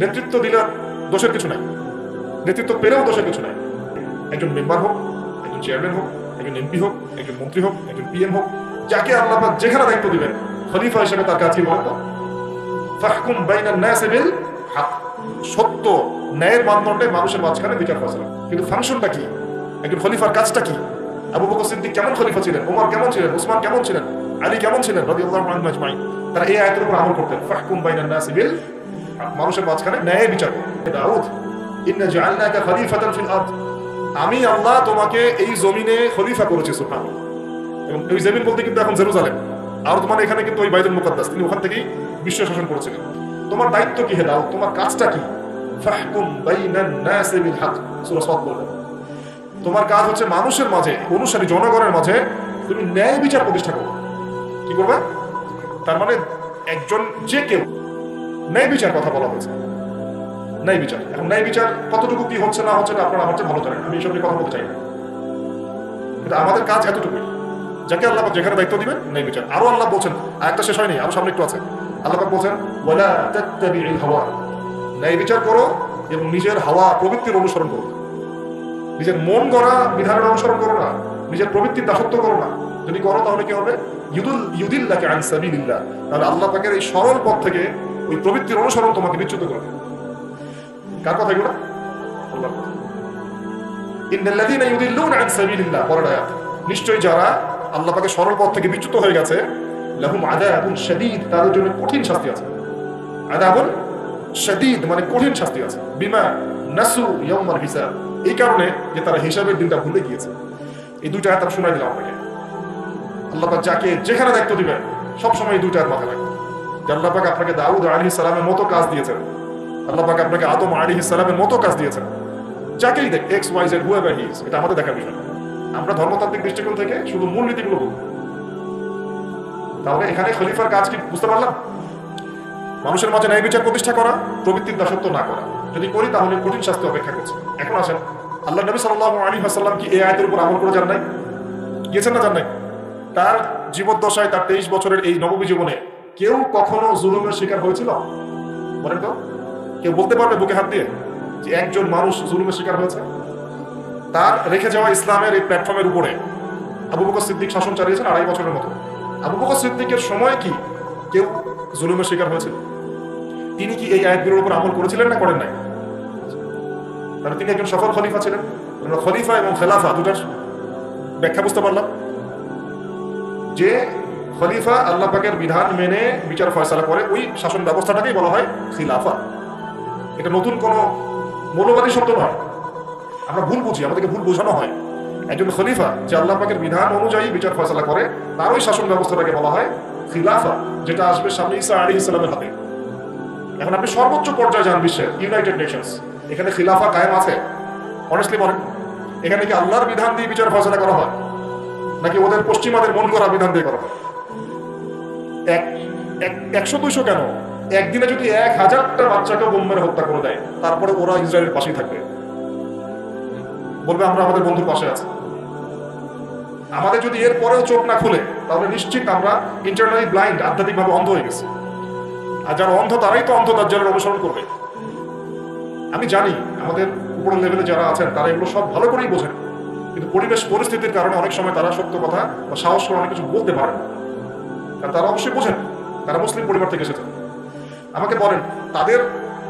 নেতৃত্ব দিলে দোষের কিছু নাই, নেতৃত্ব পেলেও দোষের কিছু নাই। একজন মেম্বার হোক, একজন চেয়ারম্যান হোক, একজন এমপি হোক, একজন মন্ত্রী হোক, একজন পিএম হোক, যাকে আল্লাহ পাক যেখানে দায়িত্ব দিবেন, খলিফা হিসেবে তার কাছে বলেন তো ফাহকুম বাইনান নাসি বিল হক, সত্য ন্যায়ের মানদণ্ডে মানুষের মাঝখানে বিচার ফয়সালা। কিন্তু ফাংশনটা কি? একজন খলিফার কাজটা কি? আবু বকর সিদ্দিক কেমন খলিফা ছিলেন, ওমর কেমন ছিলেন, উসমান কেমন ছিলেন, আলী কেমন ছিলেন রাদিয়াল্লাহু আনহুম আজমাইন? তারা এই আয়াতের উপর আমল করতেন, ফাহকুম বাইনান নাসি বিল হক, মানুষের মাঝখানে ন্যায় বিচার করতেন। দাউদ, ইন্না জাআলনাকা খলিফাতান ফিল আরদ, আমি আল্লাহ তোমাকে এই জমিনে খলিফা করেছি। সুবহানাল্লাহ। এবং ওই জমিন বলতে কিন্তু এখন জেরুজালেম, আর মানে এখানে কিন্তু ওই বাইতুল মুকাদ্দাস, তিনি ওখান থেকেই বিশ্ব শাসন করেছিলেন। তোমার দায়িত্ব কি হে দাউদ, তোমার কাজটা কি? ফাহকুম বাইনান নাসি বিল হক, সূরা সাদ বলেন তোমার কাজ হচ্ছে মানুষের মাঝে, অনুসারী জনগণের মাঝে তুমি ন্যায় বিচার প্রতিষ্ঠা করো। কি করবে? তার মানে একজন যে কেউ ন্যায় বিচার কথা বলা হয়েছে, ন্যায় বিচার। এখন ন্যায় বিচার কতটুকু কি হচ্ছে না হচ্ছে না আপনারা আমার চেয়ে ভালো জানেন, আমি এইসব নিয়ে কথা বলতে চাই না। কিন্তু আমাদের কাজ এতটুকুই, যাকে আল্লাহ যেখানে দায়িত্ব দিবেন ন্যায় বিচার। আরো আল্লাহ বলছেন, আরেকটা শেষ হয়নি, আরো সামনে একটু আছে। আল্লাহ বলছেন ওয়ালা তাত্তাবিউল হাওয়া, ন্যায় বিচার করো এবং নিজের হাওয়া প্রবৃত্তির অনুসরণ করো। নিজের মন গড়া বিধানের অনুসরণ করো না, নিজের প্রবৃত্তির দাসত্ব করো না। যদি করো তাহলে কি হবে? ইউদিল্লাকা আন সাবিলিল্লাহ, তাহলে আল্লাহ পাকের এই সরল পথ থেকে ওই প্রবৃত্তির অনুসরণ তোমাকে বিচ্যুত করবে। কার কথা এগুলো? আল্লাহর কথা। ইন্নাল্লাযীনা ইউদিল্লুনা আন সাবিলিল্লাহ, পরের আয়াত, নিশ্চয়ই যারা আল্লাহ পাকের সরল পথ থেকে বিচ্যুত হয়ে গেছে, লাহুম আযাবুন শাদীদ, তাদের জন্য কঠিন শাস্তি আছে। আযাবুন শাদীদ মানে কঠিন শাস্তি আছে। বিমা নাসু ইয়াউমাল হিসাব, এই কারণে যে তারা হিসাবের দিনটা ভুলে গিয়েছে। এই দুইটা আয়াত আমি শোনাই দিলাম আপনাকে। আল্লাহ পাক যাকে যেখানে দায়িত্ব দিবেন সবসময় এই দুইটা আয়াত মাথায় রাখবেন। আল্লাহ পাক আপনাকে দাউদ আলাইহিস সালামের মতো কাজ দিয়েছেন, আল্লাহ পাক আপনাকে আদম আলাইহিস সালামের মতো কাজ দিয়েছেন। যাকেই দেখ, X Y Z whoever he is, এটা আমাদের দেখার বিষয়। আমরা ধর্মতান্ত্রিক দৃষ্টিকোণ থেকে শুধু মূল নীতিগুলো বলব। তাহলে এখানে খলিফার কাজ কি বুঝতে পারলাম? মানুষের মাঝে ন্যায় বিচার প্রতিষ্ঠা করা, প্রবৃত্তির দাসত্ব না করা। যদি করি তাহলে কঠিন শাস্তি অপেক্ষা করছে। এখন আসেন, আল্লাহ নবী সাল্লাল্লাহু আলাইহি ওয়াসাল্লাম কি এই আয়াতের উপর আমল করে যান নাই? গিয়েছেন না যান নাই? তার জীবদ্দশায়, তার 23 বছরের এই নববী জীবনে কেউ কখনো জুলুমের শিকার হয়েছিল? বলেন তো, কেউ বলতে পারবে বুকে হাত দিয়ে যে একজন মানুষ জুলুমের শিকার হয়েছে? তার রেখে যাওয়া ইসলামের এই প্ল্যাটফর্মের উপরে আবু বকর সিদ্দিক শাসন চালিয়েছেন 2.5 বছরের মতো। আবু বকর সিদ্দিকের সময় কি কেউ জুলুমের শিকার হয়েছিল? তিনি কি এই আয়াতগুলোর উপর আমল করেছিলেন না করেন নাই? তাহলে তিনি একজন সফল খলিফা ছিলেন। আমরা খলিফা এবং খেলাফা দুটার ব্যাখ্যা বুঝতে পারলাম। যে খলিফা আল্লাহ পাকের বিধান মেনে বিচার ফয়সালা করে, ওই শাসন ব্যবস্থাটাকেই বলা হয় খিলাফা। এটা নতুন কোনো মৌলবাদী শব্দ নয়। আমরা ভুল বুঝি, আমাদেরকে ভুল বোঝানো হয়। একজন খলিফা যে আল্লাহ পাকের বিধান অনুযায়ী বিচার ফয়সালা করে, তার ওই শাসন ব্যবস্থাটাকে বলা হয় খিলাফা, যেটা আসবে সামনে ঈসা আলাইহিস সালামের হাতে। এখন আপনি সর্বোচ্চ পর্যায়ে যান বিশ্বের, ইউনাইটেড নেশনস, এখানে খিলাফা কায়েম আছে? অনেস্টলি বলেন, এখানে কি আল্লাহর বিধান দিয়ে বিচার ফয়সালা করা হয়, নাকি ওদের পশ্চিমাদের মন করা বিধান দিয়ে করা হয়? 100-200 কেন, একদিনে যদি 1000টা বাচ্চাকে বোম মেরে হত্যা করে দেয়, তারপরে ওরা ইসরায়েলের পাশেই থাকবে, বলবে আমরা আমাদের বন্ধুর পাশে আছি। আমাদের যদি এর পরেও চোখ না খুলে, তাহলে নিশ্চিত আমরা ইন্টারনালি ব্লাইন্ড, আধ্যাত্মিকভাবে অন্ধ হয়ে গেছি। আর যারা অন্ধ তারাই তো অন্ধ দাজ্জালের অনুসরণ করবে। আমি জানি আমাদের উপরের লেভেলে যারা আছেন তারা এগুলো সব ভালো করেই বোঝেন, কিন্তু পরিবেশ পরিস্থিতির কারণে অনেক সময় তারা সত্য কথা বা সাহস করে অনেক কিছু বলতে পারেন। কারণ তারা অবশ্যই বোঝেন, তারা মুসলিম পরিবার থেকে এসেছেন। আমাকে বলেন, তাদের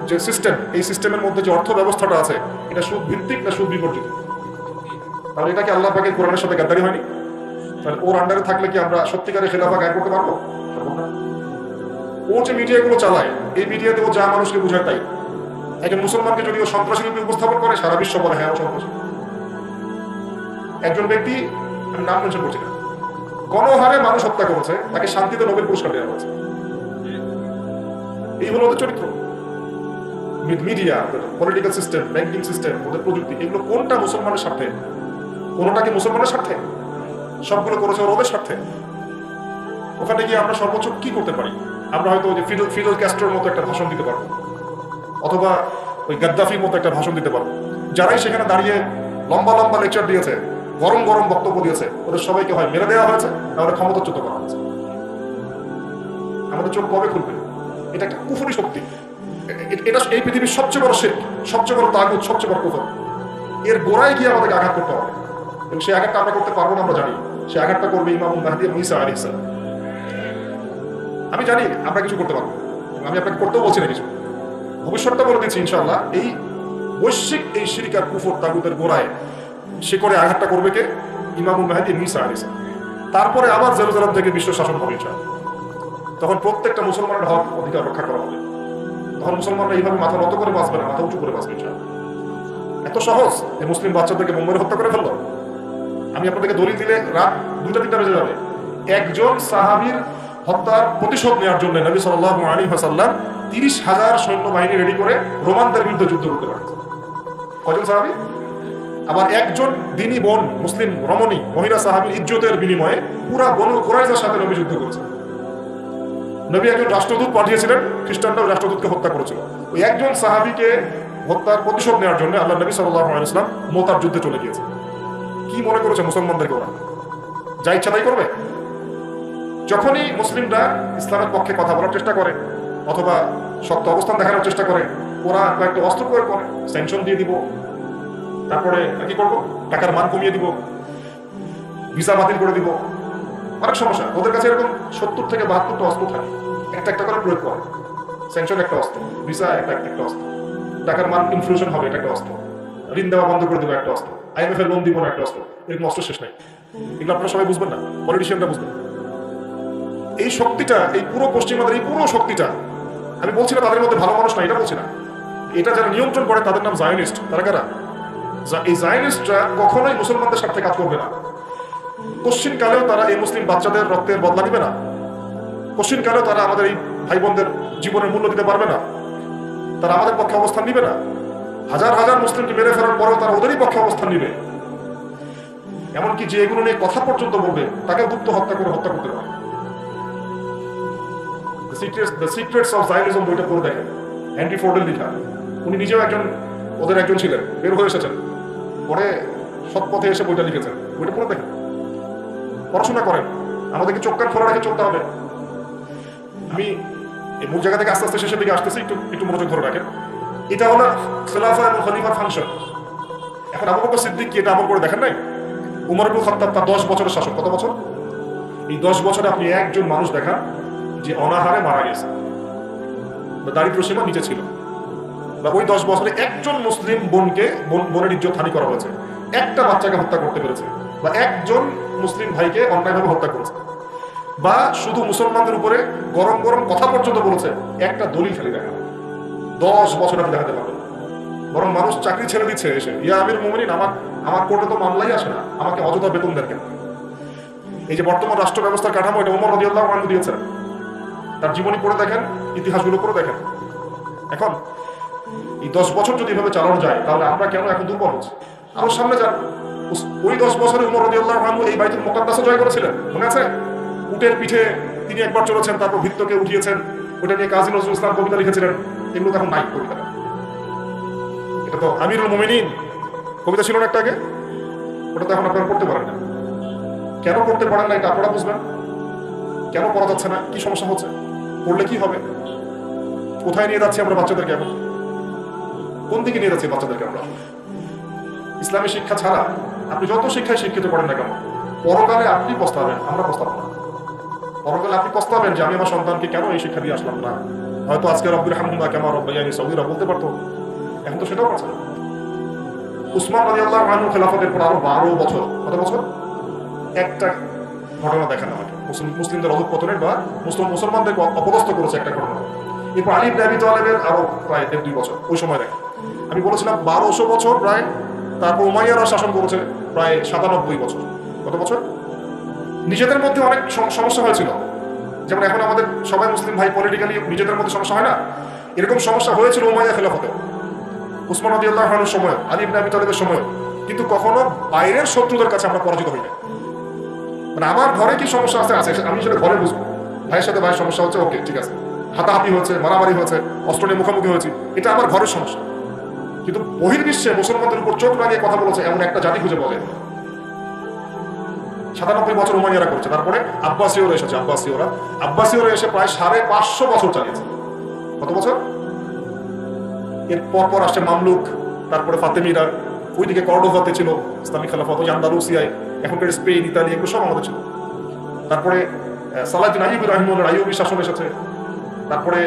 যে সিস্টেম, এই সিস্টেমের মধ্যে যে অর্থ ব্যবস্থাটা আছে, এটা সুদ ভিত্তিক না সুদ বিবর্জিত? তাহলে এটা কি আল্লাহ পাকের কোরআনের সাথে গাদ্দারি হয়নি? তাহলে ওর আন্ডারে থাকলে কি আমরা সত্যিকারের খেলাফা গায়ে করতে পারবো? ও যে মিডিয়াগুলো চালায়, এই মিডিয়াতে ও যা মানুষকে বুঝায় তাই। একজন মুসলমানকে যদি ও সন্ত্রাসী রূপে উপস্থাপন করে, সারা বিশ্ব বলে হ্যাঁ ও সন্ত্রাসী। একজন ব্যক্তি, আমি নাম মেনশন করছি না, গণহারে মানুষ হত্যা করেছে, তাকে শান্তিতে নোবেল পুরস্কার দেওয়া হয়েছে। এই হলো ওদের চরিত্র। Media, political system, banking system, ওদের প্রযুক্তি, এগুলো কোনটা মুসলমানের স্বার্থে? কোনটা কি মুসলমানের স্বার্থে? সবগুলো করেছে ওদের স্বার্থে। ওখানে গিয়ে আমরা সর্বোচ্চ কি করতে পারি? আমরা হয়তো ওই যে ফিডেল ক্যাস্ট্রোর মতো একটা ভাষণ দিতে পারবো, অথবা ওই গাদ্দাফির মতো একটা ভাষণ দিতে পারবো। যারাই সেখানে দাঁড়িয়ে লম্বা লম্বা লেকচার দিয়েছে, গরম গরম বক্তব্য দিয়েছে, ওদের সবাইকে হয় মেরে দেওয়া হয়েছে, তাহলে ক্ষমতাচ্যুত করা হয়েছে। আমাদের চোখ কবে খুলবে? এটা একটা কুফরি শক্তি। এটা এই পৃথিবীর সবচেয়ে বড় শিরক, সবচেয়ে বড় তাগুত, সবচেয়ে বড় কুফর। এর গোড়ায় গিয়ে আমাদেরকে আঘাত করতে হবে, এবং সেই আঘাতটা আমরা করতে পারবো না, আমরা জানি। সে আঘাতটা করবে ইমাম মাহদী এবং ঈসা আলাইহিস সালাম। আমি জানি আমরা কিছু করতে পারবো, আমি আপনাকে করতেও বলছি না কিছু, ভবিষ্যৎটা বলে দিচ্ছি ইনশাআল্লাহ। এই বৈশ্বিক এই শিরক আর কুফর তাগুতের গোড়ায় সে করে আঘাতটা করবে কে? ইমাম মাহদী এবং ঈসা আলাইহিস সালাম। তারপরে আবার জেরুজালেম থেকে বিশ্ব শাসন হবে ইনশাআল্লাহ। তখন প্রত্যেকটা মুসলমানের হক অধিকার রক্ষা করা হবে। তখন মুসলমানরা এইভাবে মাথা নত করে বাঁচবে না, মাথা উঁচু করে বাঁচবে ইনশাআল্লাহ। এত সহজ এই মুসলিম বাচ্চাদেরকে বোম মেরে হত্যা করে ফেললো। আমি আপনাদেরকে দলিল দিলে রাত 2টা-3টা বেজে যাবে। একজন সাহাবীর হত্যার প্রতিশোধ নেওয়ার জন্য নবী সাল্লাল্লাহু আলাইহি ওয়াসাল্লাম 30,000 সৈন্যবাহিনী রেডি করে রোমানদের বিরুদ্ধে যুদ্ধ করতে পারেন। কজন সাহাবী? আবার একজন দিনী বোন, মুসলিম রমণী মহিলা সাহাবীর ইজ্জতের বিনিময়ে পুরা বনু কুরাইজার সাথে নবী যুদ্ধ করেছেন। নবী একজন রাষ্ট্রদূত পাঠিয়েছিলেন, খ্রিস্টানরাও রাষ্ট্রদূতকে হত্যা করেছিল। ওই একজন সাহাবীকে হত্যার প্রতিশোধ নেওয়ার জন্য আল্লাহ নবী সাল্লাল্লাহু আলাইহি ওয়াসাল্লাম মুতার যুদ্ধে চলে গিয়েছে। কি মনে করেছে মুসলমানদেরকে ওরা যা ইচ্ছা তাই করবে? যখনই মুসলিমরা ইসলামের পক্ষে কথা বলার চেষ্টা করে অথবা শক্ত অবস্থান দেখানোর চেষ্টা করে, ওরা কয়েকটা অস্ত্র প্রয়োগ করে, স্যাংশন দিয়ে দিব, তারপরে কি করবো, টাকার মান কমিয়ে দিব, ভিসা বাতিল করে দিব। অনেক সমস্যা ওদের কাছে, এরকম 70 থেকে 72টা অস্ত্র থাকে, একটা একটা করে প্রয়োগ করে। স্যাংশন একটা অস্ত্র, ভিসা একটা অস্ত্র, টাকার মান ইনফ্লেশন হবে এটা একটা অস্ত্র, ঋণ দেওয়া বন্ধ করে দেবো একটা অস্ত্র, IMF এর লোন দিব না একটা অস্ত্র। এরকম অস্ত্র শেষ নাই। এগুলো আপনারা সবাই বুঝবেন না, পলিটিশিয়ানরা বুঝবেন। এই শক্তিটা, এই পুরো পশ্চিমাদের এই পুরো শক্তিটা, আমি বলছি না তাদের মধ্যে ভালো মানুষ না, এটা বলছি না। এটা যারা নিয়ন্ত্রণ করে তাদের নাম জায়নিস্ট। তারা কারা? এই জায়নিস্টরা কখনোই মুসলমানদের স্বার্থে কাজ করবে না। কোশ্চিন কালেও তারা এই মুসলিম বাচ্চাদের রক্তের বদলা দিবে না। কোশ্চিন কালেও তারা আমাদের এই ভাই বোনদের জীবনের মূল্য দিতে পারবে না। তারা আমাদের পক্ষে অবস্থান নিবে না। হাজার হাজার মুসলিমকে মেরে ফেলার পরেও তারা ওদেরই পক্ষে অবস্থান নিবে। এমনকি যে এগুলো নিয়ে কথা পর্যন্ত বলবে তাকে গুপ্ত হত্যা করে হত্যা করতে পারে। দ্য সিক্রেটস অফ জায়নিজম বইটা পড়ে দেখেন, হেনরি ফোর্ডের লেখা। উনি নিজেও ওদের একজন ছিলেন, বের হয়ে এসেছেন, পরে সৎ পথে এসে বইটা লিখেছেন। বইটা পড়ে দেখেন, পড়াশোনা করেন। আমাদেরকে চোখ কান খোলা রেখে চলতে হবে। আমি এই মূল জায়গা থেকে আস্তে আস্তে শেষের দিকে আসতেছি, একটু মনোযোগ ধরে রাখেন। এটা হলো খেলাফা এবং খলিফার ফাংশন। এখন আবু বকর সিদ্দিক কি এটা আমল করে দেখেন নাই? উমর ইবনে খাত্তাব তার 10 বছরের শাসক, কত বছর? এই 10 বছরে আপনি একজন মানুষ দেখান যে অনাহারে মারা গেছে বা দারিদ্র সীমার নিচে ছিল, বা ওই 10 বছরে একজন মুসলিম বোনের ইজ্জত হানি করা হয়েছে, একটা বাচ্চাকে হত্যা করতে পেরেছে, বা একজন মুসলিম ভাইকে অন্যায়ভাবে হত্যা করেছে, বা শুধু মুসলমানদের উপরে গরম গরম কথা পর্যন্ত বলেছে, একটা দলিল খালি দেখা 10 বছর আপনি দেখাতে পারবেন। বরং মানুষ চাকরি ছেড়ে দিচ্ছে এসে, ইয়া আমির মুমিনিন, আমার কোর্টে তো মামলাই আসে না, আমাকে অযথা বেতন দেন কেন? এই যে বর্তমান রাষ্ট্র ব্যবস্থার কাঠামো, এটা ওমর রাদিয়াল্লাহু আনহু দিয়েছেন। তার জীবনী পড়ে দেখেন, ইতিহাসগুলো পড়ে দেখেন। এখন এই 10 বছর যদি এভাবে চালানো যায়, তাহলে আমরা কেন এখন দুর্বল হচ্ছি? আরো সামনে যান, ওই 10 বছরে ওমর রাদিয়াল্লাহু আনহু এই বাইতুল মুকাদ্দাসে জয় করেছিলেন, মনে আছে? উটের পিঠে তিনি একবার চলেছেন, তারপর ভিত্তকে উঠিয়েছেন, ওটা নিয়ে কাজী নজরুল ইসলাম কবিতা লিখেছিলেন। এগুলো তো এখন নাই কবিতা। এটা তো আমিরুল মুমিনিন কবিতা ছিল না একটা আগে, ওটা তো এখন আপনারা পড়তে পারেন না। কেন পড়তে পারেন না এটা আপনারা বুঝবেন। কেন পড়া যাচ্ছে না? কি সমস্যা হচ্ছে? পড়লে কি হবে? কোথায় নিয়ে যাচ্ছি আমরা বাচ্চাদেরকে? এখন কোন দিকে নিয়ে যাচ্ছি বাচ্চাদেরকে আমরা? ইসলামী শিক্ষা ছাড়া আপনি যত শিক্ষায় শিক্ষিত করেন না কেন, পরকালে আপনি পস্তাবেন, আমরা পস্তাবো না। পরকালে আপনি পস্তাবেন যে আমি আমার সন্তানকে কেন এই শিক্ষা দিয়ে আসলাম না। হয়তো আজকে রব্বির হামহুমা কামা রাব্বায়ানি সগীরা বলতে পারতো, এখন তো সেটাও পারছে না। উসমান রাদিয়াল্লাহু আনহু খেলাফতের পর আরো 12 বছর, কত বছর? একটা ঘটনা দেখেন আমাকে, মুসলিমদের অধঃপতনের বা মুসলমানদের অপদস্থ করেছে একটা ঘটনা। এরপর আলী ইবনে আবি তালেবের আরো প্রায় 1.5-2 বছর, ওই সময় দেখেন। আমি বলেছিলাম 1200 বছর প্রায়। তারপর উমাইয়ারা শাসন করেছে প্রায় 97 বছর। কত বছর? নিজেদের মধ্যে অনেক সমস্যা হয়েছিল। যেমন এখন আমাদের সবাই মুসলিম ভাই, পলিটিক্যালি নিজেদের মধ্যে সমস্যা হয় না? এরকম সমস্যা হয়েছিল উমাইয়া খেলাফতে, উসমান রাদিয়াল্লাহু আনহুর সময়, আলী ইবনে আবি তালেবের সময়। কিন্তু কখনো বাইরের শত্রুদের কাছে আমরা পরাজিত হই না। মানে আমার ঘরে কি সমস্যা আছে, আমি সেটা ঘরে বুঝবো। ভাইয়ের সাথে ভাইয়ের সমস্যা হচ্ছে, ওকে ঠিক আছে, হাতাহাতি হয়েছে, মারামারি হয়েছে, অস্ত্র নিয়ে মুখোমুখি হয়েছে, এটা আমার ঘরের সমস্যা। কিন্তু বহির্বিশ্বে মুসলমানদের উপর চোখ লাগিয়ে কথা বলেছে এমন একটা জাতি খুঁজে পাওয়া যায়। 97 বছর উমাইয়ারা করছে। তারপরে আব্বাসীয়রা এসেছে, আব্বাসীয়রা এসে প্রায় 550 বছর চালিয়েছে। কত বছর? এর পর আসছে মামলুক, তারপরে ফাতেমিরা, ওইদিকে কর্ডোভাতে ছিল ইসলামিক খেলাফত, ওই আন্দালুসিয়ায়, এখনকার স্পেন, ইতালি, এগুলো সব আমাদের ছিল। তারপরে সালাহউদ্দিন আইয়ুবী রাহিমাহুল্লাহ আইয়ুবী শাসন এসেছে, তারপরে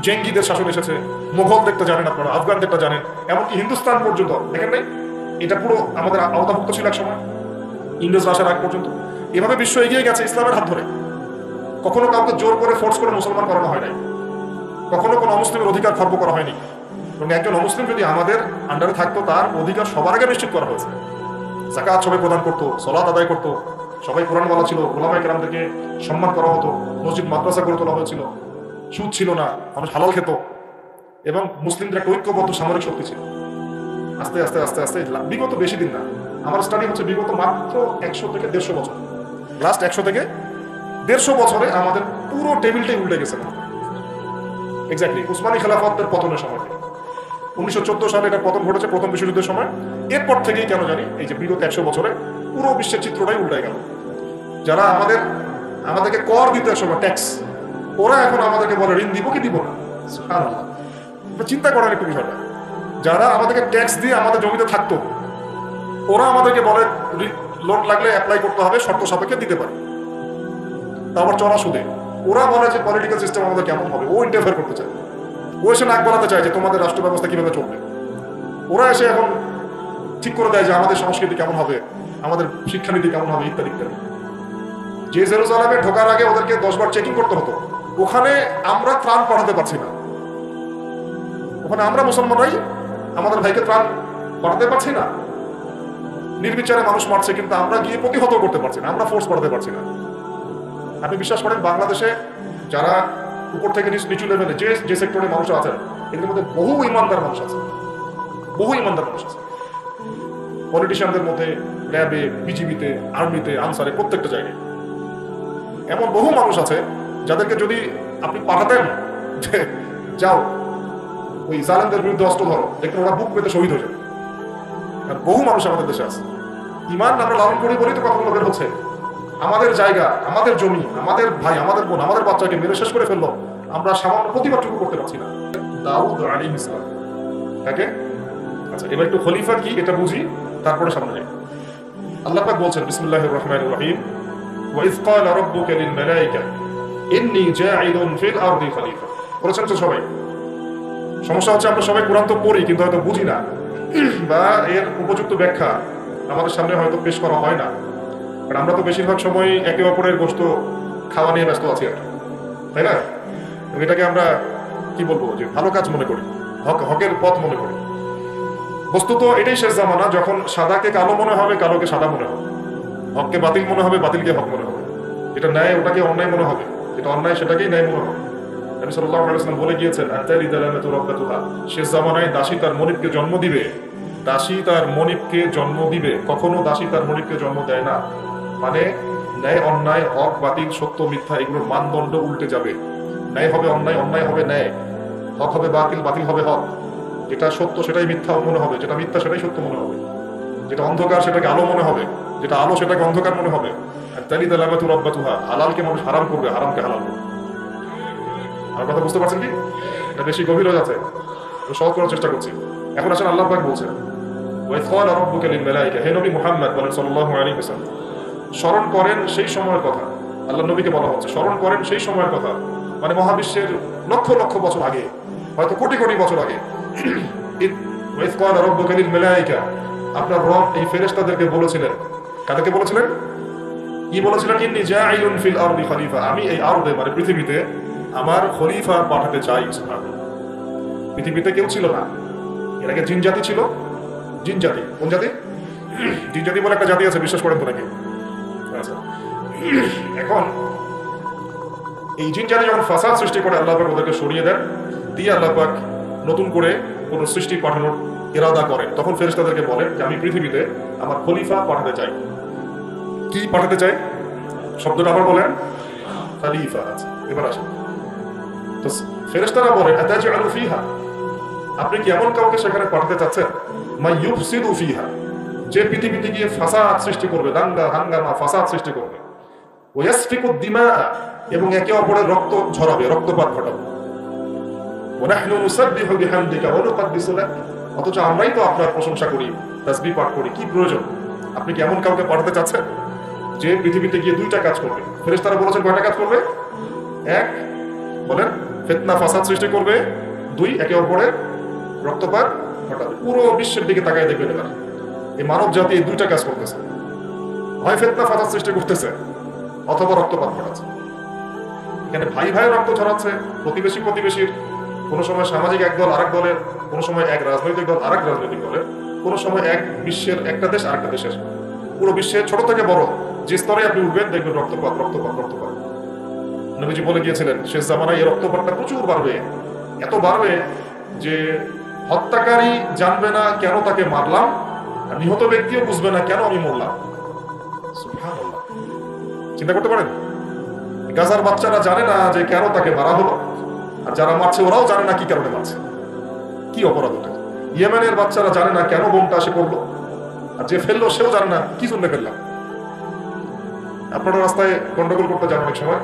জেঙ্গিদের শাসন এসেছে, মোগলদেরটা জানেন আপনারা, আফগানদেরটা জানেন, এমনকি হিন্দুস্তান পর্যন্ত দেখেন নাই, এটা পুরো আমাদের আওতাভুক্ত ছিল এক সময় ইংরেজরা আসার আগ পর্যন্ত। এভাবে বিশ্ব এগিয়ে গেছে ইসলামের হাত ধরে। কখনো কাউকে জোর করে ফোর্স করে মুসলমান করানো হয় নাই, কখনো কোনো অমুসলিমের অধিকার খর্ব করা হয়নি। এবং একজন অমুসলিম যদি আমাদের আন্ডারে থাকতো, তার অধিকার সবার আগে নিশ্চিত করা হয়েছে। যাকাত সবাই প্রদান করতো, সালাত আদায় করতো, সবাই কোরআনওয়ালা ছিল, ওলামায়ে কেরামদেরকে সম্মান করা হতো, মসজিদ মাদ্রাসা গড়ে তোলা হয়েছিল, সুদ ছিল না, মানুষ হালাল খেত, এবং মুসলিমদের একটা ঐক্যবদ্ধ সামরিক শক্তি ছিল। আস্তে আস্তে আস্তে আস্তে বিগত বেশি দিন না, আমার স্টাডি হচ্ছে বিগত মাত্র 100 থেকে 150 বছর, লাস্ট 100 থেকে 150 বছরে আমাদের পুরো টেবিলটাই উল্টে গেছে। এক্স্যাক্টলি উসমানী খেলাফতের পতনের সময় থেকে 1914 সালে এটা পতন ঘটেছে, প্রথম বিশ্বযুদ্ধের সময়। এরপর থেকেই কেন জানি এই যে বিগত 100 বছরে পুরো বিশ্বের চিত্রটাই উল্টে গেল। যারা আমাদেরকে কর দিতে সময় ট্যাক্স, ওরা এখন আমাদেরকে বলে ঋণ দিব কি দিব না। চিন্তা করার একটু বিষয়টা, যারা আমাদেরকে ট্যাক্স দিয়ে আমাদের জমিতে থাকতো, ওরা আমাদেরকে বলে লোন লাগলে অ্যাপ্লাই করতে হবে, শর্ত সাপেক্ষে দিতে পারে, তারপর চড়া সুদে। ওরা বলে যে পলিটিক্যাল সিস্টেম আমাদের কেমন হবে, ও ইন্টারফেয়ার করতে চায়, ও এসে নাক গলাতে চায় যে তোমাদের রাষ্ট্র ব্যবস্থা কিভাবে চলবে। ওরা এসে এখন ঠিক করে দেয় যে আমাদের সংস্কৃতি কেমন হবে, আমাদের শিক্ষানীতি কেমন হবে, ইত্যাদি ইত্যাদি। যে জেরুজালেমে ঢোকার আগে ওদেরকে 10 বার চেকিং করতে হতো, ওখানে আমরা ত্রাণ পাঠাতে পারছি না। ওখানে আমরা মুসলমানরাই আমাদের ভাইকে ত্রাণ পাঠাতে পারছি না, নির্বিচারে মানুষ মারছে, কিন্তু আমরা গিয়ে প্রতিহত করতে পারছি না, আমরা ফোর্স করাতে পারছি না। আপনি বিশ্বাস করেন, বাংলাদেশে যারা উপর থেকে নিচু লেভেলে যে সেক্টরে মানুষ আছেন, এদের মধ্যে বহু ইমানদার মানুষ আছে, বহু ইমানদার মানুষ আছে। পলিটিশিয়ানদের মধ্যে, র্যাবে, বিজিবিতে, আর্মিতে, আনসারে, প্রত্যেকটা জায়গায় এমন বহু মানুষ আছে যাদেরকে যদি আপনি পাঠাতেন যে যাও ওই জালেমদের বিরুদ্ধে অস্ত্র ধরো, দেখুন ওরা বুক পেতে শহীদ হয়ে যাবে। আর বহু মানুষ আমাদের দেশে আছে, ইমান আমরা লালন করি বলেই তো কথাগুলো বের হচ্ছে। আমাদের জায়গা, আমাদের জমি, আমাদের ভাই, আমাদের বোন, আমাদের বাচ্চাকে মেরে শেষ করে ফেললো, আমরা সামান্য প্রতিবাদটুকু করতে পারছি না। দাউদ আলাইহিস সালাম তাকে, আচ্ছা এবার একটু খলিফা কি এটা বুঝি, তারপরে সামনে যাই। আল্লাহ পাক বলছেন বিসমিল্লাহির রহমানির রহিম, ওয়া ইয ক্বালা রাব্বুকা লিল মালায়েকা ইন্নী জাঈলুন ফিল আরদি খলিফা। বলেছেন তো সবাই। সমস্যা হচ্ছে আমরা সবাই কোরআন তো পড়ি, কিন্তু হয়তো বুঝি না, বা এর উপযুক্ত ব্যাখ্যা আমাদের সামনে হয়তো পেশ করা হয় না। কারণ আমরা তো বেশিরভাগ সময় একে অপরের গোশত খাওয়া নিয়ে ব্যস্ত আছি আর কি, তাই না? এটাকে আমরা কি বলবো, যে ভালো কাজ মনে করি, হকের পথ মনে করি। বস্তুত এটাই শেষ জামানা, যখন সাদাকে কালো মনে হবে, কালোকে সাদা মনে হবে, হককে বাতিল মনে হবে, বাতিলকে হক মনে হবে, যেটা ন্যায় ওটাকে অন্যায় মনে হবে, যেটা অন্যায় সেটাকেই ন্যায় মনে হবে। নবী সাল্লাল্লাহু আলাইহি ওয়াসাল্লাম বলে গিয়েছেন, আতালি দালামাতু রাব্বাতুহা, শেষ জামানায় দাসী তার মনিবকে জন্ম দিবে, দাসী তার মনিবকে জন্ম দিবে, কখনো দাসী তার মনিবকে জন্ম দেয় না। মানে ন্যায় অন্যায়, হক বাতিল, সত্য মিথ্যা, এগুলোর মানদণ্ড উল্টে যাবে। ন্যায় হবে অন্যায়, অন্যায় হবে ন্যায়, হক হবে বাতিল, বাতিল হবে হক। যেটা সত্য সেটাই মিথ্যা মনে হবে, যেটা মিথ্যা সেটাই সত্য মনে হবে, যেটা অন্ধকার সেটাকে আলো মনে হবে, যেটা আলো সেটাকে অন্ধকার মনে হবে। আতালি দালামাতু রাব্বাতুহা, হালালকে মানুষ হারাম করবে, হারামকে হালাল করবে। আমার কথা বুঝতে পারছেন কি? এটা বেশি গভীর হয়ে যাচ্ছে, সহজ করার চেষ্টা করছি। এখন আসলে আল্লাহ পাক বলছেন, ওয়া ইয ক্বালা রাব্বুকা লিল মালায়েকা, হে নবী মুহাম্মদ বলেন সাল্লাল্লাহু আলাইহি ওয়াসাল্লাম, স্মরণ করেন সেই সময়ের কথা। আল্লাহ নবীকে বলা হচ্ছে স্মরণ করেন সেই সময়ের কথা, মানে মহাবিশ্বের লক্ষ লক্ষ বছর আগে, হয়তো কোটি কোটি বছর আগে। ওয়া ইয ক্বালা রাব্বুকা লিল মালায়েকা, আপনার রব এই ফেরেশতাদেরকে বলেছিলেন, কাদেরকে বলেছিলেন? কি বলেছিলেন? ইন্নী জাঈলুন ফিল আরদি খলিফা, আমি এই আরদে মানে পৃথিবীতে আমার খলিফা পাঠাতে চাই। পৃথিবীতে কেউ ছিল না এর আগে, জিন জাতি ছিল। জিন জাতি, কোন জাতি? জিন জাতি বলে একটা জাতি আছে, বিশ্বাস করেন তো নাকি? আচ্ছা, এখন এই জিন জাতি যখন ফাসাদ সৃষ্টি করে, আল্লাহ পাক ওদেরকে সরিয়ে দেন, দিয়ে আল্লাহ পাক নতুন করে কোন সৃষ্টি পাঠানোর ইরাদা করেন, তখন ফেরেশতাদেরকে বলেন যে আমি পৃথিবীতে আমার খলিফা পাঠাতে চাই। কি পাঠাতে চাই? শব্দটা আবার বলেন, খলিফা। আছে, এবার আসেন। তো ফেরেশতারা বলেন, আতাজআলু ফিহা, আপনি কি এমন কাউকে সেখানে পাঠাতে চাচ্ছেন, মা ইউফসিদু ফিহা, যে পৃথিবীতে গিয়ে ফাসাদ সৃষ্টি করবে, দাঙ্গা হাঙ্গামা ফাসাদ সৃষ্টি করবে, ওয়া ইয়াসফিকু দিমা, এবং একে অপরের রক্ত ঝরাবে, রক্তপাত ঘটাবে, ওয়ানাহনু নুসাব্বিহু বিহামদিকা ওয়া নুকদ্দিসু লাক, অথচ আমরাই তো আপনার প্রশংসা করি, তাসবিহ পাঠ করি। কি প্রয়োজন? আপনি কি এমন কাউকে পাঠাতে চাচ্ছেন যে পৃথিবীতে গিয়ে দুইটা কাজ করবে? ফেরেশতারা বলেছেন কয়টা কাজ করবে? এক, বলেন, ফিতনা ফাসাদ সৃষ্টি করবে। দুই, একে অপরের রক্তপাত ঘটাবে। পুরো বিশ্বের দিকে তাকায় দেখবেন এবার এই মানব জাতি এই দুইটা কাজ করতেছে, হয় ফিতনা ফাসাদ সৃষ্টি করতেছে অথবা রক্তপাত ঘটাচ্ছে। এখানে ভাই ভাই রক্ত ছড়াচ্ছে, প্রতিবেশী প্রতিবেশীর, কোনো সময় সামাজিক এক দল আরেক দলের, কোনো সময় এক রাজনৈতিক দল আরেক রাজনৈতিক দলের, কোনো সময় এক বিশ্বের একটা দেশ আরেকটা দেশের। পুরো বিশ্বের ছোট থেকে বড় যে স্তরে আপনি উঠবেন দেখবেন রক্তপাত রক্তপাত রক্তপাত। নবীজি বলে গিয়েছিলেন শেষ জামানায় এই রক্তপাতটা প্রচুর বাড়বে, এত বাড়বে যে হত্যাকারী জানবে না কেন তাকে মারলাম, আর নিহত ব্যক্তিও বুঝবে না কেন আমি মরলাম। সুবহানাল্লাহ, চিন্তা করতে পারেন? গাজার বাচ্চারা জানে না যে কেন তাকে মারা হলো, আর যারা মারছে ওরাও জানে না কি কারণে মারছে, কি অপরাধ ওটা। ইয়েমেনের বাচ্চারা জানে না কেন বোমটা এসে পড়লো, আর যে ফেললো সেও জানে না কি জন্য ফেললাম। আপনারা রাস্তায় গন্ডগোল করতে যান অনেক সময়,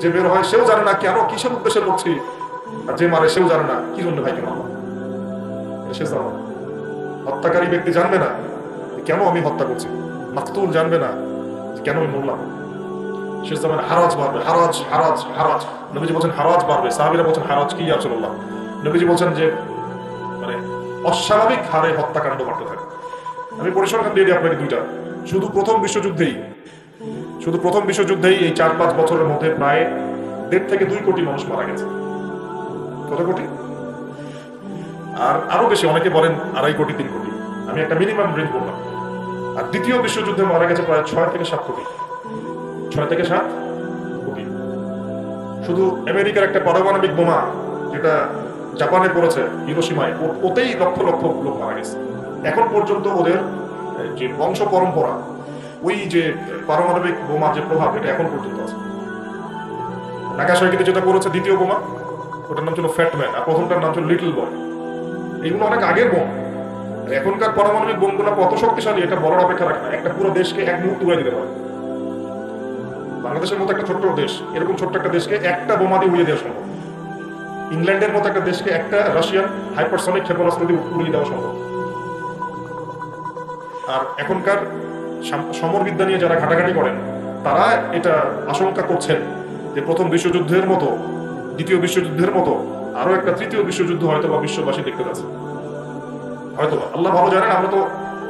যে বের হয় সেও জানে না কেন, কিসের উদ্দেশ্যে লড়ছি, আর যে মারে সেও জানে না কি জন্য ভাইকে মারলাম। শেষ জামানা হত্যাকারী ব্যক্তি জানবে না কেন আমি হত্যা করছি, মাকতুল জানবে না কেন আমি মরলাম। শেষ জামানা হারাজ বাড়বে, হারাজ হারাজ হারাজ। নবীজি বলছেন হারাজ বাড়বে, সাহাবীরা বলছেন হারাজ কি ইয়া রাসূলুল্লাহ? নবীজি বলছেন যে মানে অস্বাভাবিক হারে হত্যাকাণ্ড বাড়তে থাকে। আমি পরিসংখ্যান দিয়ে দিই আপনাকে দুইটা। শুধু প্রথম বিশ্বযুদ্ধেই এই 4-5 বছরের মধ্যে প্রায় 1.5 থেকে 2 কোটি মানুষ মারা গেছে। কত কোটি? আর আরো বেশি, অনেকে বলেন 2.5 কোটি 3 কোটি, আমি একটা মিনিমাম রেঞ্জ বললাম। আর দ্বিতীয় বিশ্বযুদ্ধে মারা গেছে প্রায় 6 থেকে 7 কোটি। 6 থেকে 7 কোটি। শুধু আমেরিকার একটা পারমাণবিক বোমা যেটা জাপানে পড়েছে হিরোশিমায়, ওতেই লক্ষ লক্ষ লোক মারা গেছে। এখন পর্যন্ত ওদের যে বংশ পরম্পরা, ওই যে পারমাণবিক বোমার যে প্রভাব, এটা এখন পর্যন্ত আছে। নাগাসাকিতে যেটা করেছে দ্বিতীয় বোমা, ওটার নাম ছিল ফ্যাটম্যান, আর প্রথমটার নাম ছিল লিটল বয়। এগুলো অনেক আগের বোম। এখনকার পারমাণবিক বোমগুলো কত শক্তিশালী এটা বলার অপেক্ষা রাখে না, একটা পুরো দেশকে এক মুহূর্তে উড়িয়ে দিতে পারে। বাংলাদেশের মতো একটা ছোট্ট দেশ, এরকম ছোট্ট একটা দেশকে একটা বোমা দিয়ে উড়িয়ে দেওয়া সম্ভব। ইংল্যান্ডের মতো একটা দেশকে একটা রাশিয়ান হাইপারসনিক ক্ষেপণাস্ত্র দিয়ে উড়িয়ে দেওয়া সম্ভব। আর এখনকার সমরবিদ্যা নিয়ে যারা ঘাটাঘাটি করেন, তারা এটা আশঙ্কা করছেন যে প্রথম বিশ্বযুদ্ধের মতো, দ্বিতীয় বিশ্বযুদ্ধের মতো আরো একটা তৃতীয় বিশ্বযুদ্ধ হয়তো বা বিশ্ববাসী দেখতে যাচ্ছে। হয়তো আল্লাহ ভালো জানেন, আমরা তো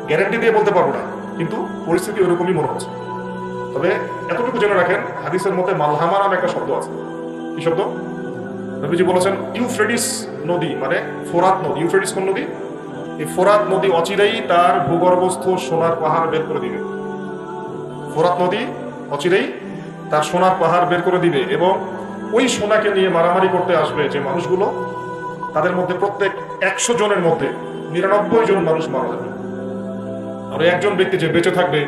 গ্যারান্টি দিয়ে বলতে পারবো না, কিন্তু পরিস্থিতি ওরকমই মনে হচ্ছে। তবে এতটুকু জেনে রাখেন, হাদিসের মধ্যে মালহামা নামে একটা শব্দ আছে। কি শব্দ? নবীজি বলেছেন ইউফ্রেটিস নদী, মানে ফোরাত নদী। ইউফ্রেটিস কোন নদী? এই ফোরাত নদী অচিরেই তার ভূগর্ভস্থ সোনার পাহাড় বের করে দিবে। ফোরাত নদী অচিরেই তার সোনার পাহাড় বের করে দিবে, এবং ওই সোনাকে নিয়ে মারামারি করতে আসবে যে মানুষগুলো, তাদের মধ্যে প্রত্যেক 100 জনের মধ্যে 99 জন মানুষ মারা যাবে। আর একজন ব্যক্তি যে বেঁচে থাকবে,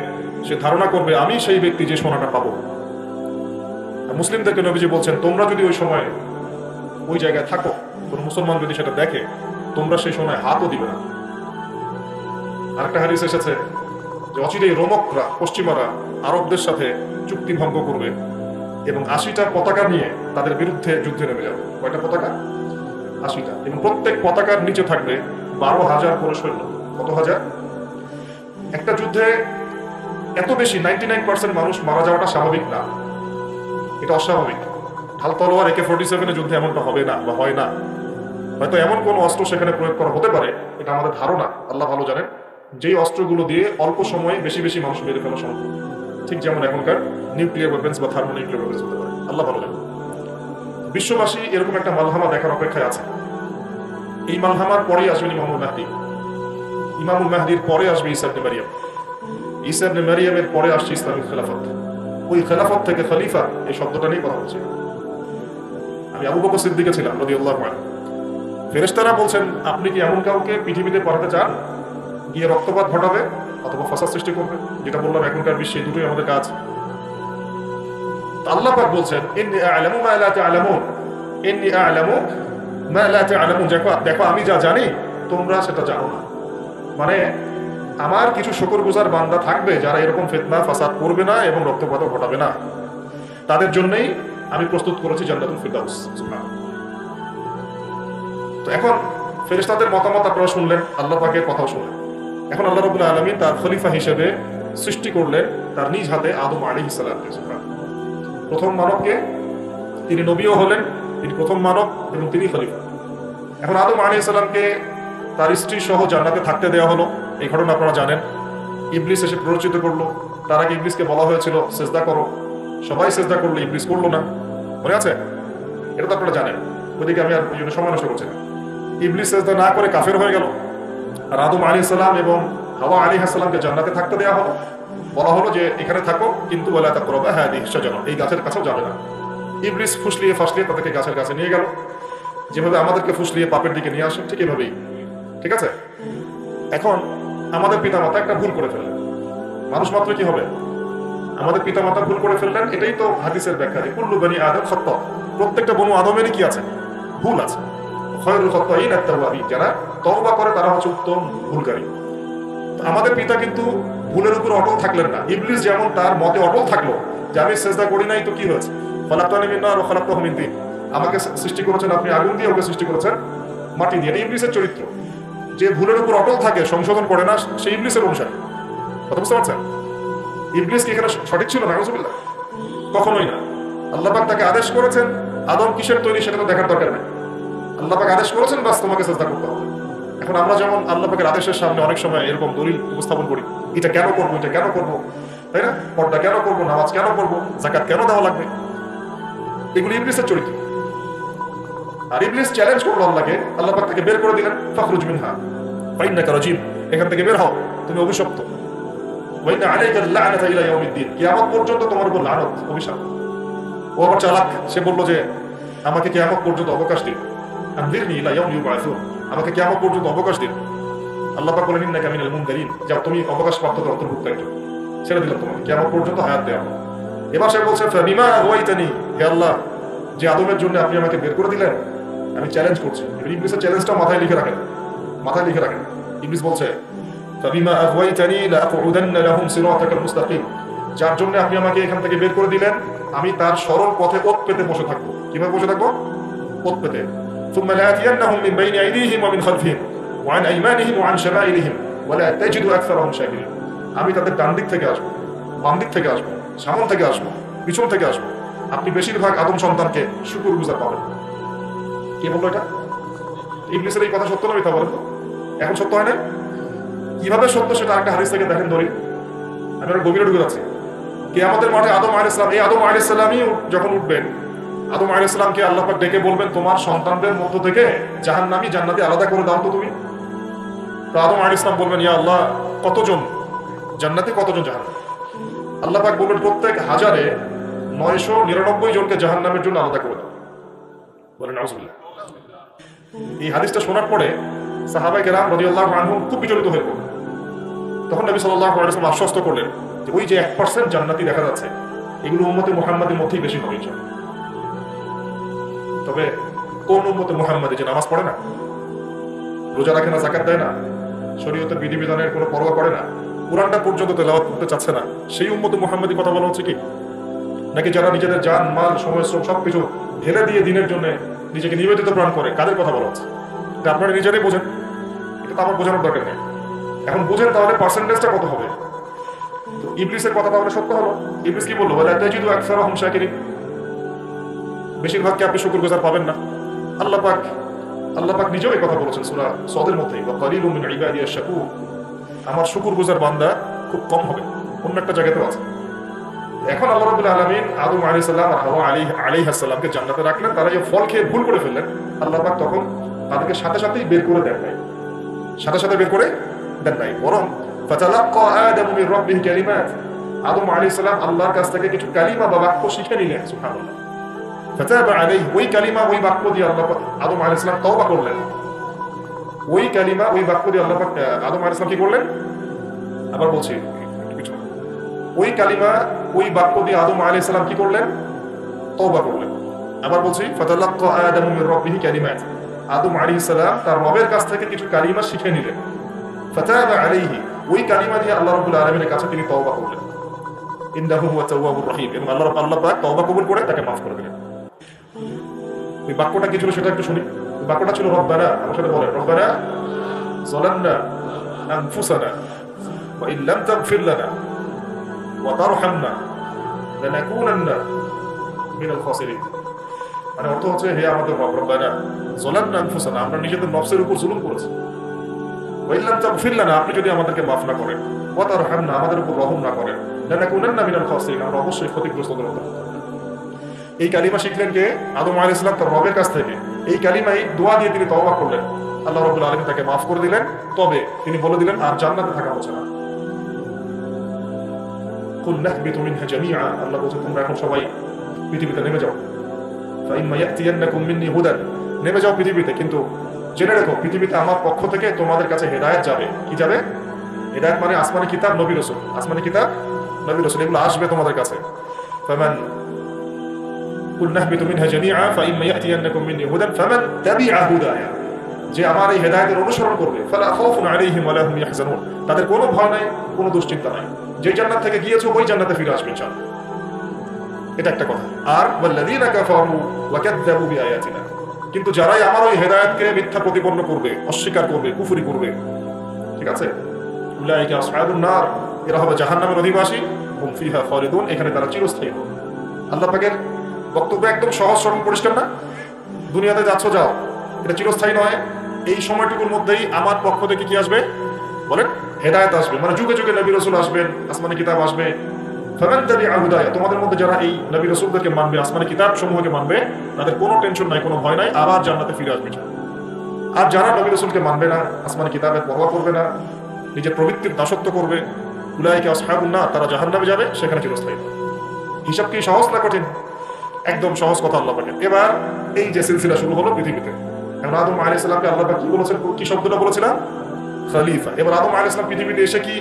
সে ধারণা করবে আমি সেই ব্যক্তি যে সোনাটা পাবো। মুসলিমদেরকে নবীজি বলছেন, তোমরা যদি ওই সময় ওই জায়গায় থাকো, কোন মুসলমান যদি সেটা দেখে, তোমরা সেই সময় হাতও দিবে না। আরেকটা হাদিস এসেছে যে অচিরেই রোমকরা, পশ্চিমারা আরবদের সাথে চুক্তি ভঙ্গ করবে এবং 80টা পতাকা নিয়ে তাদের বিরুদ্ধে যুদ্ধে নেমে যাবে। কয়টা পতাকা? 80টা। এবং প্রত্যেক পতাকার নিচে থাকবে 12,000 করে সৈন্য। কত হাজার? একটা যুদ্ধে এত বেশি 99% মানুষ মারা যাওয়াটা স্বাভাবিক না, এটা অস্বাভাবিক। ঢাল তলোয়ার AK-47 যুদ্ধে এমনটা হবে না বা হয় না। হয়তো এমন কোন অস্ত্র সেখানে প্রয়োগ করা হতে পারে, এটা আমাদের ধারণা, আল্লাহ ভালো জানেন, যেই অস্ত্রগুলো দিয়ে অল্প সময়ে বেশি বেশি মানুষ মেরে ফেলা সম্ভব। ঠিক যেমন এখনকার নিউক্লিয়ার ওয়েপন্স বা থার্মোনিউক্লিয়ার ওয়েপন্স হতে পারে, আল্লাহ ভালো জানেন। বিশ্ববাসী এরকম একটা মালহামা দেখার অপেক্ষায় আছে। এই মালহামার পরেই আসবেন ইমামুল মাহদী। ইমামুল মাহদীর পরে আসবে ঈসা ইবনে মারিয়াম। ঈসা ইবনে মারিয়ামের পরে আসছে ইসলামিক খেলাফত। ওই খেলাফত থেকে খলিফা, এই শব্দটা নিয়ে কথা বলছি। আমি আবু বকর সিদ্দিকে ছিলাম রাদিয়াল্লাহু আনহু। ফেরেশতারা বলছেন, আপনি কি এমন কাউকে পৃথিবীতে পাঠাতে চান গিয়ে রক্তপাত ঘটাবে অথবা ফাসাদ সৃষ্টি করবে? যেটা বললাম, এখনকার বিশ্বে দুটোই আমাদের কাজ। আল্লাহ পাক বলছেন, ইন্নী আ'লামু মা লা তা'লামুন, ইন্নী আ'লামু মা লা তা'লামুন। দেখো আমি যা জানি তোমরা সেটা জানো না। মানে আমার কিছু শুকরগুজার বান্দা থাকবে যারা এরকম ফিতনা ফাসাদ করবে না এবং রক্তপাত ঘটাবে না। তাদের জন্যই আমি প্রস্তুত করেছি জান্নাতুল ফিরদাউস। তো এখন ফেরেশতাদের মতামত আপনারা শুনলেন, আল্লাহ পাকের কথাও শুনলেন। এখন আল্লাহ রাব্বুল আলামিন তার খলিফা হিসেবে সৃষ্টি করলেন তার নিজ হাতে আদম আলাইহিস সালামকে। প্রথম মানবকে, তিনি নবীও হলেন, তিনি প্রথম মানব এবং তিনি খলিফা। এখন আদম আলাইহিস সালামকে তার স্ত্রী সহ জান্নাতে থাকতে দেওয়া হলো। এই ঘটনা আপনারা জানেন। ইবলিস এসে প্ররোচিত করলো। তার আগে ইবলিসকে বলা হয়েছিল সেজদা করো, সবাই সেজদা করলো, ইবলিস করলো না। মনে আছে? এটা তো আপনারা জানেন। ওইদিকে আমি আর ওই জন্য সময় নষ্ট করছি না। ইবলিস সেজদা না করে কাফের হয়ে গেল। আর আদম আলাইহিস সালাম এবং হাওয়া আলাইহিস সালামকে জান্নাতে থাকতে দেওয়া হলো। বলা হলো যে এখানে থাকো, কিন্তু ওয়ালা তাকরাবা হাদিহি শাজারা, এই গাছের কাছেও যাবে না। ইবলিস ফুসলিয়ে ফাসলিয়ে তাদেরকে গাছের কাছে নিয়ে গেল। যেভাবে আমাদেরকে ফুসলিয়ে পাপের দিকে নিয়ে আসেন, ঠিক এভাবেই। ঠিক আছে? এখন আমাদের পিতামাতা একটা ভুল করে ফেললেন। মানুষ মাত্র কি হবে? আমাদের পিতামাতা ভুল করে ফেললেন। এটাই তো হাদিসের ব্যাখ্যা যে কুল্লু বনি আদম খাত্তা, প্রত্যেকটা বনু আদমেরই কি আছে? ভুল আছে। খায়রুল খাত্তাইন আত-তাওয়াবিন, যারা তওবা করে তারা হচ্ছে উত্তম ভুলকারী। আমাদের পিতা কিন্তু ভুলের উপর অটল থাকলেন না। ইবলিস যেমন তার মতে অটল থাকলো যে আমি সেজদা করি নাই, তো কি হয়েছে? খালাকতানি মিন নার ওয়া খালাকতাহু মিন তিন, আমাকে সৃষ্টি করেছেন আপনি আগুন দিয়ে, ওকে সৃষ্টি করেছেন মাটি দিয়ে। এটা ইবলিসের চরিত্র। যে ভুলের উপর অটল থাকে, সংশোধন করে না, সেই ইবলিসের অনুসারী। কথা বুঝতে পারছেন? ইবলিস কি এখানে সঠিক ছিল? নাউজুবিল্লাহ, কখনোই না। আল্লাহ পাক তাকে আদেশ করেছেন, আদম কিসের তৈরি সেটা তো দেখার দরকার নেই। আল্লাহ পাক আদেশ করেছেন, বাস তোমাকে সেজদা করতে হবে। এখন আমরা যেমন আল্লাহ পাকের আদেশের সামনে অনেক সময় এরকম দলিল উপস্থাপন করি, এটা কেন করবো, এটা কেন করবো, তাই না? পর্দা কেন করবো, নামাজ কেন করবো, যাকাত কেন দেওয়া লাগবে, এগুলো ইবলিসের চরিত্র। আর ইবলিস চ্যালেঞ্জ করলো আল্লাহকে, আল্লাহ পাক তাকে বের করে দিলেন, ফাখরুজ মিনহা ফাইন্নাকা রাজিম, এখান থেকে বের হও, তুমি অভিশপ্ত। ওয়া ইন্না আলাইকা লা'নাতা ইলা ইয়াউমিদ্দিন, কিয়ামত পর্যন্ত তোমার উপর লানত, অভিশাপ। ও আবার চালাক, সে বলল যে আমাকে কিয়ামত পর্যন্ত অবকাশ দিন, আনযিরনি ইলা ইয়াউমি ইউবআসুন, আমাকে কিয়ামত পর্যন্ত অবকাশ দিন। আল্লাহ পাক বলেন ইন্নাকা মিনাল মুনযারিন, যাও তুমি অবকাশ প্রাপ্তদের অন্তর্ভুক্ত একজন, ছেড়ে দিলাম তোমাকে, কিয়ামত পর্যন্ত হায়াত দেওয়া। এবার সে বলছে ফাবিমা আগাওয়াইতানি, হে আল্লাহ, যে আদমের জন্য আপনি আমাকে বের করে দিলেন, আমি চ্যালেঞ্জ করছি। ইবলিসের চ্যালেঞ্জটা মাথায় লিখে রাখেন, মাথায় লিখে রাখেন। ইবলিস বলছে ফাবিমা আগাওয়াইতানি লাআকুদান্না লাহুম সিরাতাকাল মুস্তাকিম, যার জন্য আপনি আমাকে এখান থেকে বের করে দিলেন, আমি তার সরল পথে ওত পেতে বসে থাকবো। কিভাবে বসে থাকবো? ওত পেতে। ثم لآتينهم من بين أيديهم ومن خلفهم وعن أيمانهم وعن شمائلهم ولا تجد أكثرهم شاكرين, আমি তাদের ডান দিক থেকে আসবো, বাম দিক থেকে আসবো, সামনে থেকে আসবো, পিছন থেকে আসবো, আপনি বেশিরভাগ আদম সন্তানকে শুকরগুজার পাবেন। কে বললো এটা? ইবলিসের এই কথা সত্য না মিথ্যা বলেন? এখন সত্য হয় না? কিভাবে সত্য সেটা একটা হাদিস থেকে দেখেন ধরি। আমি ওর গভীরে ঢুকে যাচ্ছি। কিয়ামতের মাঠে আদম আলাইহিস সালাম, এই আদম আলাইহিস সালামই যখন উঠবেন, আদম আলাইহিস সালামকে আল্লাহ পাক ডেকে বলবেন তোমার সন্তানদের মধ্য থেকে জাহান্নামী জান্নাতি আলাদা করে দাও তো তুমি। তো আদম আলাইহিস সালাম বলবেন ইয়া আল্লাহ, কতজন জান্নাতি, কতজন জাহান্নামী? আল্লাহ পাক বলবেন প্রত্যেক হাজারে 999 জনকে জাহান্নামের জন্য আলাদা করে দাও। বলেন নাউজুবিল্লাহ। এই হাদিসটা শোনার পরে সাহাবায়ে কেরাম রাদিয়াল্লাহু আনহুম খুব বিচলিত হয়ে পড়লেন। তখন নবী সাল্লাল্লাহু আলাইহি ওয়াসাল্লাম আশ্বস্ত করলেন যে ওই যে 1% জান্নাতি দেখা যাচ্ছে, এগুলো উম্মতে মুহাম্মাদের মধ্যেই বেশি হবে ইনশাআল্লাহ। তবে কোন উম্মতে মুহাম্মাদি যে নামাজ পড়ে না, রোজা রাখে না, যাকাত দেয় না, শরীয়তের বিধিবিধানের কোনো পরোয়া করে না, কোরআনটা পর্যন্ত তেলাওয়াত করতে চাচ্ছে না, সেই উম্মতে মুহাম্মাদি কথা বলা হচ্ছে কি? নাকি যারা নিজেদের জান মাল সময় শ্রম সবকিছু ঢেলে দিয়ে দিনের জন্য নিজেকে নিবেদিত প্রাণ করে, কাদের কথা বলা হচ্ছে? এটা আপনারা নিজেরাই বোঝেন, এটা তো আমার বোঝানোর দরকার নেই। এখন বুঝেন তাহলে পার্সেন্টেজটা কত হবে। তো ইবলিসের কথা তাহলে সত্য হলো। ইবলিস কি বললো? ওয়ালা তাজিদু আকসারাহুম শাকিরিন, বেশিরভাগকে আপনি শুকরগুজার পাবেন না। আল্লাহ পাক নিজেও এই কথা বলেছেন সূরা সদের মধ্যেই, ওয়া কালিলুম মিন ইবাদিয়াশ শাকুর, আমার শুকরগুজার বান্দা খুব কম হবে। অন্য একটা জায়গাতেও আছে। এখন আল্লাহ রাব্বুল আলামিন আদম আলাইহিস সালাম আর হাওয়া আলাইহিস সালামকে জান্নাতে রাখলেন। তারা এই ফল খেয়ে ভুল করে ফেললেন। আল্লাহ পাক তখন তাদেরকে সাথে সাথেই বের করে দেন নাই, সাথে সাথে বের করে দেন নাই, বরং ফাতালাক্কা আদামু মির রাব্বিহি কালিমাত, আদম আলাইহিস সালাম আল্লাহর কাছ থেকে কিছু কালিমা বা বাক্য শিখে নিলেন। সুবহানাল্লাহ। ফাতাবা আলাইহি, ওই কালিমা ওই বাক্য দিয়ে আল্লাহ পাক আদম আলাইহিস সালাম তওবা করলেন। ওই কালিমা ওই বাক্য দিয়ে আল্লাহ পাক আদম আলাইহিস সালাম কি করলেন? আবার বলছি, ওই কালিমা ওই বাক্য দিয়ে আদম আলাইহিস সালাম কি করলেন? তওবা করলেন। আবার বলছি, ফাতালাক্কা আদামু মির রাব্বিহি কালিমাত, আদম আলাইহিস সালাম তার রবের কাছ থেকে কিছু কালিমা শিখে নিলেন। ফাতাবা আলাইহি, ওই কালিমা দিয়ে আল্লাহ রাব্বুল আলামিনের কাছে তিনি তওবা করলেন। ইন্নাহু হুয়া তাওয়াবুর রহিম, এবং আল্লাহ পাক তওবা কবুল করে তাকে মাফ করে দিলেন। ওই বাক্যটা কি ছিল সেটা একটু শুনি। বাক্যটা ছিল রব্বানা, আমার সাথে বলেন রব্বানা যালামনা আনফুসানা ওয়া ইন লাম তাগফির লানা ওয়া তারহামনা লানাকুনান্না মিনাল খাসিরিন। মানে অর্থ হচ্ছে, হে আমাদের রব, রব্বানা যালামনা আনফুসানা, আমরা নিজেদের নফসের উপর জুলুম করেছি, ওয়া ইন লাম তাগফির লানা, আপনি যদি আমাদেরকে মাফ না করেন, ওয়া তারহামনা, আমাদের উপর রহম না করেন, লানাকুনান্না মিনাল খাসিরিন, আমরা অবশ্যই ক্ষতিগ্রস্তদের অন্তর্ভুক্ত। এই কালিমা শিখলেন কে? আদম আলাইহিস সালাম তার রবের কাছ থেকে। এই কালিমাই দোয়া দিয়ে তিনি তওবা করলেন, আল্লাহ রাব্বুল আলামিন তাকে মাফ করে দিলেন। তবে তিনি বলে দিলেন আর জান্নাতে থাকা হচ্ছে না। কুল নাহবিতু মিনহা জামিআ, আল্লাহ বলছেন তোমরা এখন সবাই পৃথিবীতে নেমে যাও। ফাইম্মা ইয়াতিয়ান্নাকুম মিন্নি হুদান, নেমে যাও পৃথিবীতে, কিন্তু জেনে রেখো পৃথিবীতে আমার পক্ষ থেকে তোমাদের কাছে হেদায়েত যাবে। কি যাবে? হেদায়েত মানে আসমানি কিতাব, নবী রাসূল, আসমানি কিতাব, নবী রাসূল, এগুলো আসবে তোমাদের কাছে। ফামান কুল নাহবিতু মিনহা জামিআ ফাইম্মা ইয়াতিয়ান্নাকুম মিন্নি হুদান ফামান তাবিআ হুদায়া, যে আমার এই হেদায়েতের অনুসরণ করবে, ফালা খাউফুন আলাইহিম ওয়া লা হুম ইয়াহজানুন, তাদের কোনো ভয় নাই, কোনো দুশ্চিন্তা নাই, যে জান্নাত থেকে গিয়েছো ওই জান্নাতে ফিরে আসবে ইনশাআল্লাহ। এটা একটা কথা। আর ওয়াল্লাযীনা কাফারু ওয়া কাযযাবু বিআয়াতিনা, কিন্তু যারাই আমার ওই হেদায়েতকে মিথ্যা প্রতিপন্ন করবে, অস্বীকার করবে, কুফরি করবে, ঠিক আছে, উলাইকা আসহাবুন নার, এরা হবে জাহান্নামের অধিবাসী, হুম ফিহা খালিদুন, এখানে তারা চিরস্থায়ী হবে। আল্লাহ পাকের বক্তব্য একদম সহজ সরল পরিষ্কার না? দুনিয়াতে যাচ্ছ যাও, এটা চিরস্থায়ী নয়। এই সময়টুকুর মধ্যেই আমার পক্ষ থেকে কি আসবে বলেন? হেদায়েত আসবে, মানে যুগে যুগে নবী রাসূল আসবেন, আসমানি কিতাব আসবে। ফামান তাবিআ হুদায়া, তোমাদের মধ্যে যারা এই নবী রাসূলদেরকে মানবে, আসমানি কিতাব সমূহকে মানবে, তাদের কোনো টেনশন নাই, কোনো ভয় নাই, আবার জান্নাতে ফিরে আসবে। আর যারা নবী রাসূলকে মানবে না, আসমানি কিতাবের পরোয়া করবে না, নিজের প্রবৃত্তির দাসত্ব করবে, উলাইকা আসহাবুন নার, তারা জাহান্নামে যাবে, সেখানে চিরস্থায়ী। হিসাব কি সহজ না কঠিন? একদম সহজ কথা আল্লাহ পাকের। এবার এই যে সিলসিলা শুরু হলো পৃথিবীতে, এখন আদম আলাইহিস সালামকে আল্লাহ পাক কি বলেছেন, কি শব্দটা বলেছিলাম? খলিফা। এবার আদম আলাইহিস সালাম পৃথিবীতে এসে কি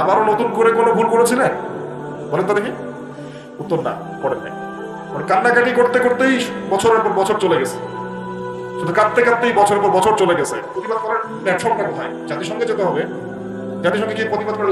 আবারও নতুন করে কোনো ভুল করেছিলেন? বলেন তো দেখি। উত্তর না, করেন নাই। মানে কান্নাকাটি করতে করতেই বছরের পর বছর চলে গেছে, শুধু কাঁদতে কাঁদতেই বছরের পর বছর চলে গেছে। প্রতিবাদ করার প্ল্যাটফর্মটা কোথায়? জাতিসংঘে যেতে হবে। জাতিসংঘে গিয়ে প্রতিবাদ করে